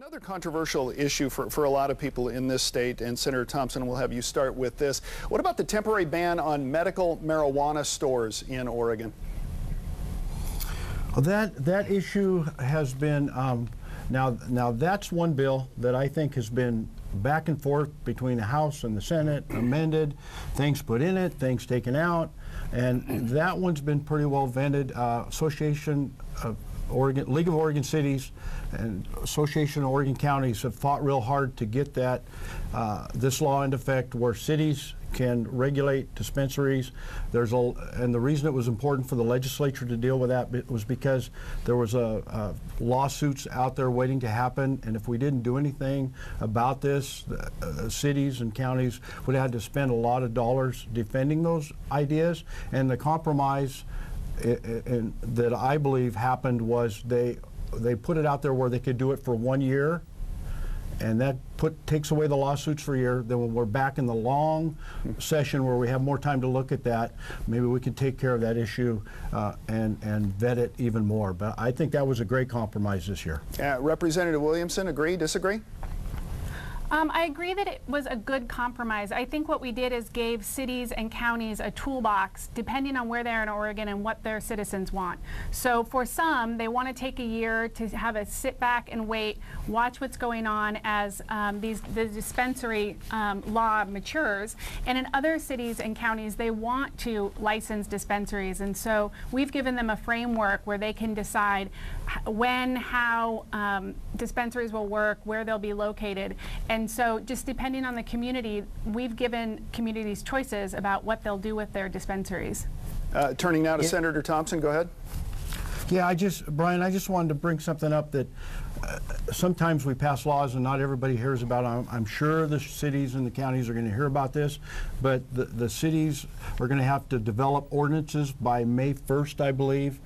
Another controversial issue for a lot of people in this state, and Senator Thompson, we'll have you start with this. What about the temporary ban on medical marijuana stores in Oregon? Well, that issue has been, now that's one bill that I think has been back and forth between the House and the Senate, amended, things put in it, things taken out, and that one's been pretty well vetted. Association of Oregon, League of Oregon Cities and Association of Oregon Counties have fought real hard to get that this law into effect where cities can regulate dispensaries. And the reason it was important for the legislature to deal with that was because there was lawsuits out there waiting to happen, and if we didn't do anything about this, cities and counties would have had to spend a lot of dollars defending those ideas. And the compromise that I believe happened was they put it out there where they could do it for 1 year, and that takes away the lawsuits for a year. Then when we're back in the long session where we have more time to look at that, maybe we can take care of that issue and vet it even more. But I think that was a great compromise this year. Representative Williamson, agree, disagree? I agree that it was a good compromise. I think what we did is gave cities and counties a toolbox depending on where they are in Oregon and what their citizens want. So for some, they want to take a year to have a sit back and wait, watch what's going on as the dispensary law matures. And in other cities and counties, they want to license dispensaries. And so we've given them a framework where they can decide when, how dispensaries will work, where they'll be located. And so just depending on the community, we've given communities choices about what they'll do with their dispensaries. Turning now to Senator Thompson, go ahead. Yeah, Brian, I just wanted to bring something up that sometimes we pass laws and not everybody hears about them. I'm sure the cities and the counties are going to hear about this, but the cities are going to have to develop ordinances by May 1st, I believe,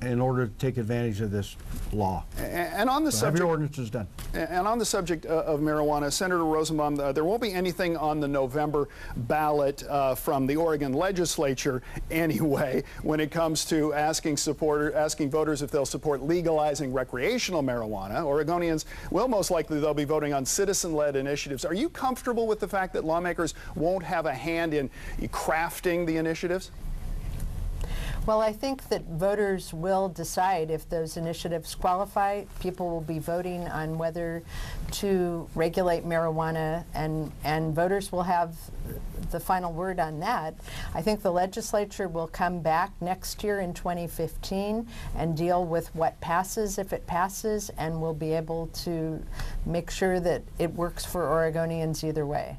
in order to take advantage of this law. And on the subject, have your ordinances done. And on the subject of marijuana, Senator Rosenbaum, there won't be anything on the November ballot from the Oregon Legislature anyway when it comes to asking voters if they'll support legalizing recreational marijuana. Oregonians will most likely, they'll be voting on citizen-led initiatives. Are you comfortable with the fact that lawmakers won't have a hand in crafting the initiatives? Well, I think that voters will decide if those initiatives qualify. People will be voting on whether to regulate marijuana, and voters will have the final word on that. I think the legislature will come back next year in 2015 and deal with what passes if it passes, and we'll be able to make sure that it works for Oregonians either way.